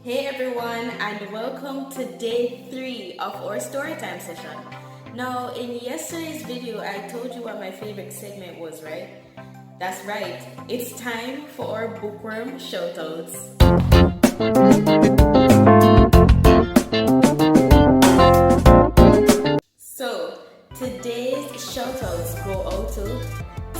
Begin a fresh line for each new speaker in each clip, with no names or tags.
Hey everyone, and welcome to day 3 of our Storytime session. Now, in yesterday's video, I told you what my favorite segment was, right? That's right, it's time for our bookworm shoutouts. So, today's shoutouts go out to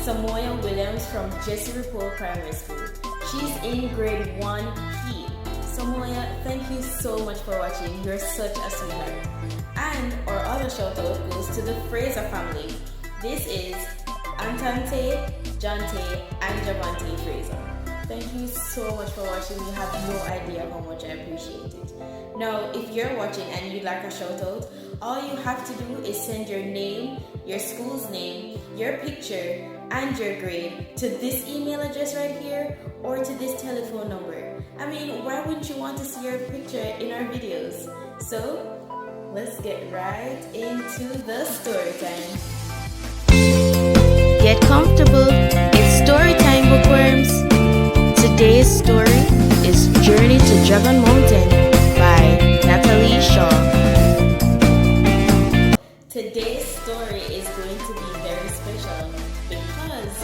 Samoya Williams from Jessie Repole Primary School. She's in grade 1P. Samoya, thank you so much for watching. You're such a sweetheart. And our other shout out goes to the Fraser family. This is Antante, Jante, and Javante Fraser. Thank you so much for watching. You have no idea how much I appreciate it. Now, if you're watching and you'd like a shout out, all you have to do is send your name, your school's name, your picture, and your grade to this email address right here or to this telephone number. I mean, why wouldn't you want to see your picture in our videos? So, let's get right into the story time.
Get comfortable. It's story time, bookworms. Today's story is Journey to Dragon Mountain by Natalie Shaw.
Today's story is going to be very special because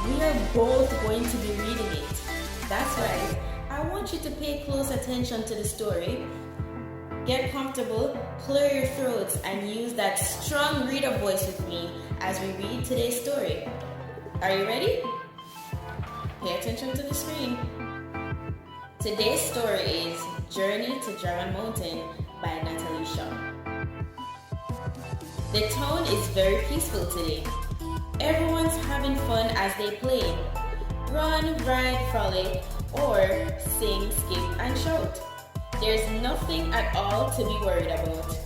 we are both going to be reading it. That's right. I want you to pay close attention to the story. Get comfortable, clear your throats, and use that strong reader voice with me as we read today's story. Are you ready? Pay attention to the screen. Today's story is Journey to Dragon Mountain by Natalie Shaw. The town is very peaceful today. Everyone's having fun as they play. Run, ride, frolic, or sing, skip, and shout. There's nothing at all to be worried about.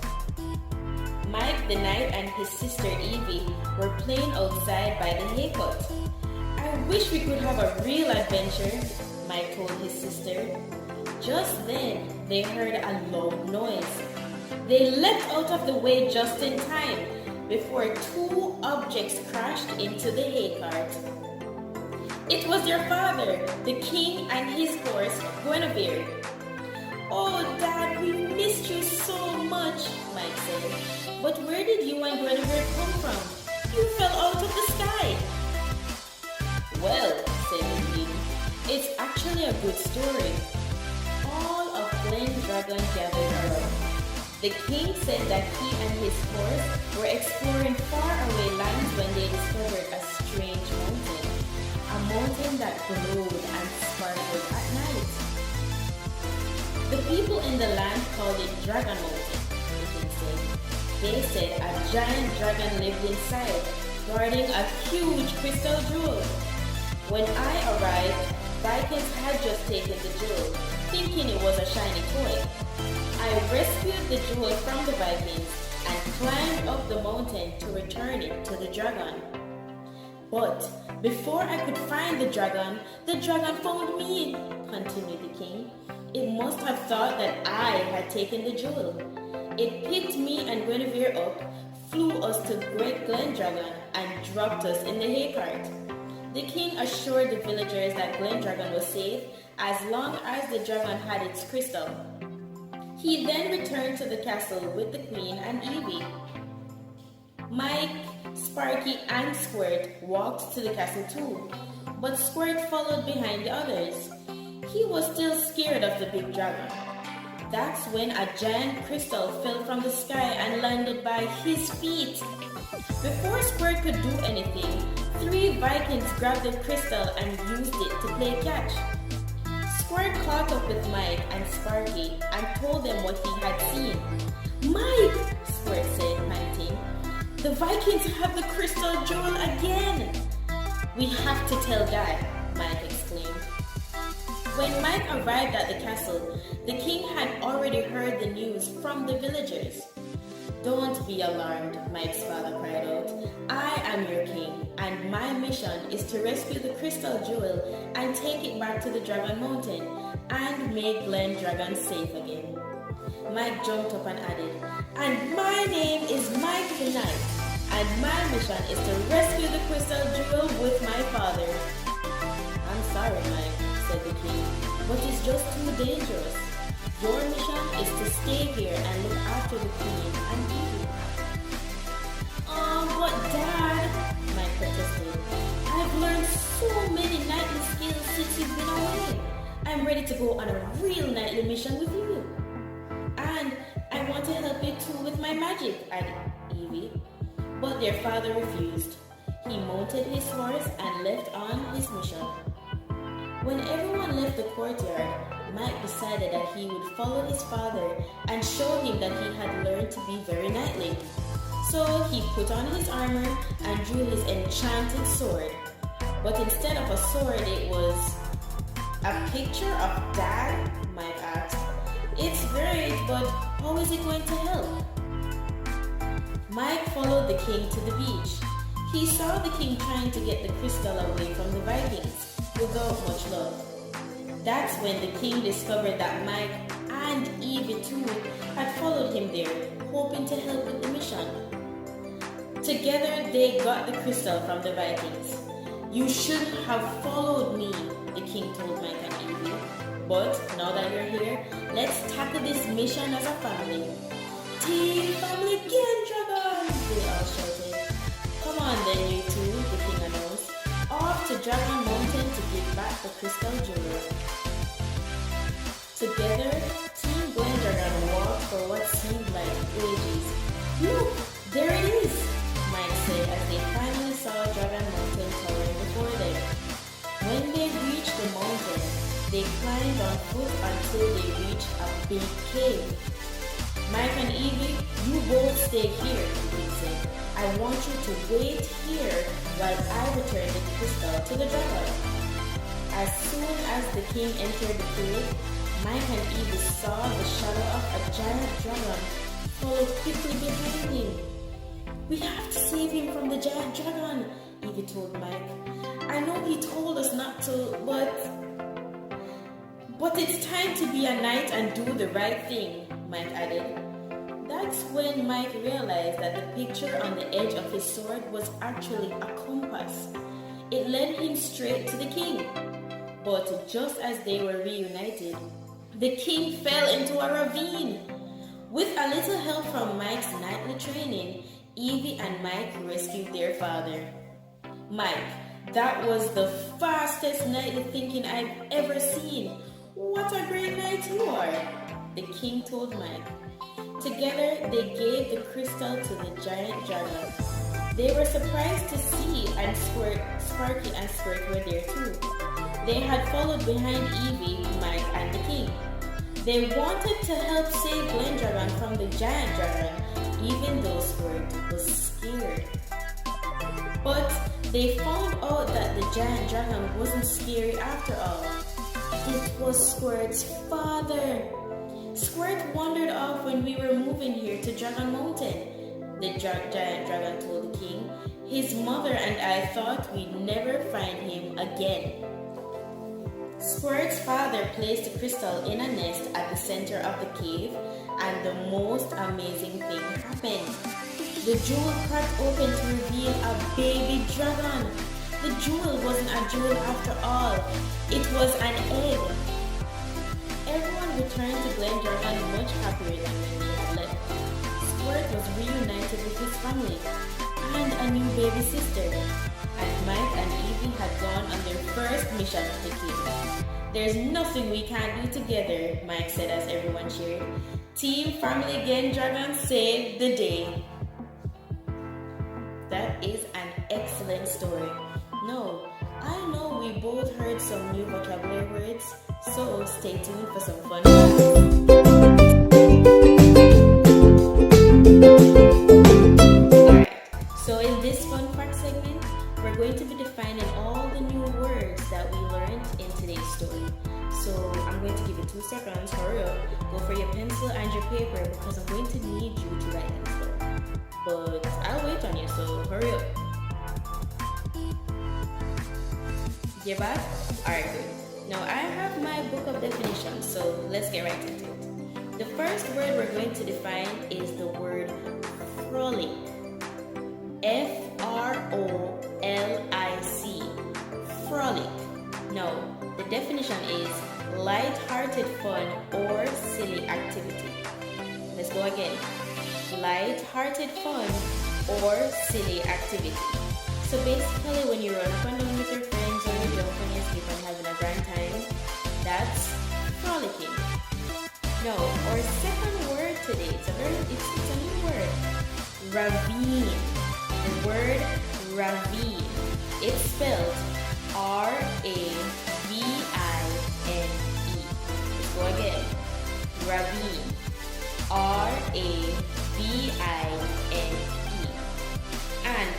Mike the Knight and his sister Evie were playing outside by the haycut. I wish we could have a real adventure, Mike told his sister. Just then, they heard a loud noise. They leapt out of the way just in time before two objects crashed into the haycart. It was your father, the king, and his horse, Guinevere. Oh, Dad, we missed you so much, Mike said. But where did you and Guinevere come from? You fell out of the sky. Well, said the king, it's actually a good story. All of Glendragon gathered around. The king said that he and his horse were exploring faraway lands when they discovered a strange mountain. A mountain that glowed and sparkled at night. The people in the land called it Dragon Mountain, the king said. They said a giant dragon lived inside, guarding a huge crystal jewel. When I arrived, Vikings had just taken the jewel, thinking it was a shiny toy. I rescued the jewel from the Vikings and climbed up the mountain to return it to the dragon. But before I could find the dragon found me, continued the king. It must have thought that I had taken the jewel. It picked me and Guinevere up, flew us to Great Glendragon, and dropped us in the haycart. The king assured the villagers that Glendragon was safe as long as the dragon had its crystal. He then returned to the castle with the queen and Evie. Mike, Sparky, and Squirt walked to the castle too, but Squirt followed behind the others. He was still scared of the big dragon. That's when a giant crystal fell from the sky and landed by his feet. Before Squirt could do anything, 3 Vikings grabbed the crystal and used it to play catch. Squirt caught up with Mike and Sparky and told them what he had seen. Mike, Squirt said, panting, the Vikings have the crystal jewel again. We have to tell Dad, Mike exclaimed. When Mike arrived at the castle, the king had already heard the news from the villagers. Don't be alarmed, Mike's father cried out. I am your king, and my mission is to rescue the crystal jewel and take it back to the Dragon Mountain and make Glendragon safe again. Mike jumped up and added, and my name is Mike the Knight, and my mission is to rescue the crystal jewel with my father. I'm sorry, Mike, said the king, but it's just too dangerous. Your mission is to stay here and look after the queen and Evie. But Dad, Mike protested. I've learned so many knightly skills since you've been away. I'm ready to go on a real knightly mission with you. And I want to help you too with my magic, added Evie. But their father refused. He mounted his horse and left on his mission. When everyone left the courtyard, Mike decided that he would follow his father and show him that he had learned to be very knightly. So he put on his armor and drew his enchanted sword. But instead of a sword, it was a picture of Dad, Mike asked. It's great, but how is it going to help? Mike followed the king to the beach. He saw the king trying to get the crystal away from the Vikings without much love. That's when the king discovered that Mike and Evie too had followed him there, hoping to help with the mission. Together they got the crystal from the Vikings. You shouldn't have followed me, the king told Mike and Evie. But now that you're here, let's tackle this mission as a family. Team Family Glendragon! They all shouted. Come on then, you two, the king announced. Off to Dragon Mountain to give back the crystal jewel. Together, Team Glendragon walked for what seemed like ages. Look, there it is, Mike said as they finally saw Dragon Mountain towering before them. When they reached the mountain, they climbed on foot until they reached a big cave. Mike and Evie, you both stay here, he said. I want you to wait here while I return the crystal to the dragon. As soon as the king entered the cave, Mike and Evie saw the shadow of a giant dragon follow quickly behind him. We have to save him from the giant dragon, Evie told Mike. I know he told us not to, but it's time to be a knight and do the right thing, Mike added. That's when Mike realized that the picture on the edge of his sword was actually a compass. It led him straight to the king. But just as they were reunited, the king fell into a ravine. With a little help from Mike's knightly training, Evie and Mike rescued their father. Mike, that was the fastest knightly thinking I've ever seen. What a great knight you are, the king told Mike. Together, they gave the crystal to the giant dragon. They were surprised to see and Sparky and Squirt were there too. They had followed behind Evie, Mike, and the king. They wanted to help save Glendragon from the giant dragon, even though Squirt was scared. But they found out that the giant dragon wasn't scary after all. It was Squirt's father. Squirt wandered off when we were moving here to Dragon Mountain, the giant dragon told the king. His mother and I thought we'd never find him again. Squirt's father placed the crystal in a nest at the center of the cave, and the most amazing thing happened. The jewel cracked open to reveal a baby dragon. The jewel wasn't a jewel after all. It was an egg. Everyone returned to Glendragon much happier than when they had left. Squirt was reunited with his family and a new baby sister. And Mike and Evie had gone on their first mission to the king. There's nothing we can't do together, Mike said as everyone cheered. Team Family Glendragon saved the day. That is an excellent story. No, I know we both heard some new vocabulary words, so stay tuned for some fun facts. Alright, so in this fun fact segment, we're going to be defining all the new words that we learned in today's story. So I'm going to give you 2 seconds, hurry up, go for your pencil and your paper because I'm going to need you to write things down. But I'll wait on you, so hurry up. You're back? Alright, good. Now I have my book of definitions, so let's get right into it. The first word we're going to define is the word frolic. F-R-O-L-I-C. Frolic. Now, the definition is light-hearted fun or silly activity. Let's go again. Light-hearted fun or silly activity. So basically when you run up and down with your friends or you jump on your skip and having a grand time, that's frolicking. Now, our second word today, it's a new word. Ravine. The word ravine. It's spelled R-A-V-I-N-E. Let's go again. Ravine. R-A-V-I-N-E. And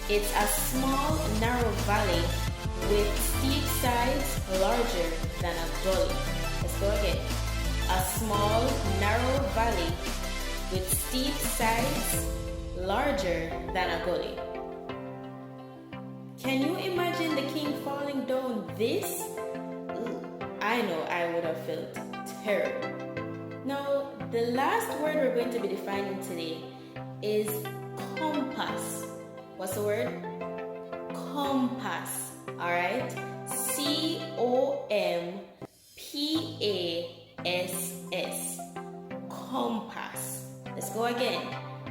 it's a small, narrow valley with steep sides larger than a gully. Let's go again. A small, narrow valley with steep sides larger than a gully. Can you imagine the king falling down this? I know I would have felt terrible. Now, the last word we're going to be defining today is compass. What's the word? Compass. Alright? C-O-M-P-A-S-S. Compass. Let's go again.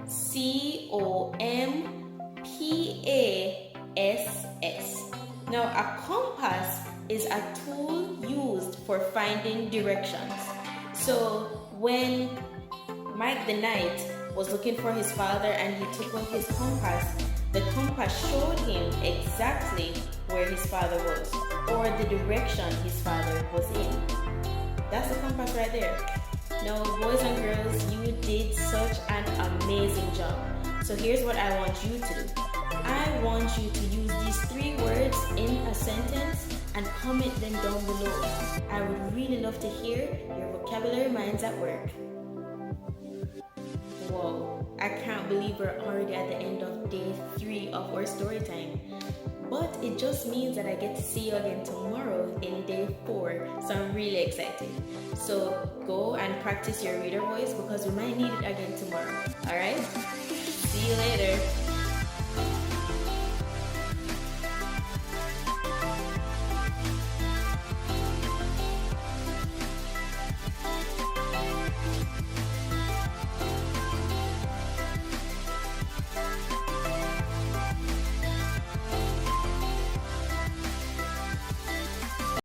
C-O-M-P-A-S-S. Now, a compass is a tool used for finding directions. So, when Mike the Knight was looking for his father and he took out his compass, the compass showed him exactly where his father was or the direction his father was in. That's the compass right there. Now, boys and girls, you did such an amazing job. So here's what I want you to do. I want you to use these 3 words in a sentence and comment them down below. I would really love to hear your vocabulary minds at work. Whoa, I can't believe we're already at the end of day 3 of our story time. But it just means that I get to see you again tomorrow in day 4, so I'm really excited. So go and practice your reader voice because we might need it again tomorrow. Alright? See you later.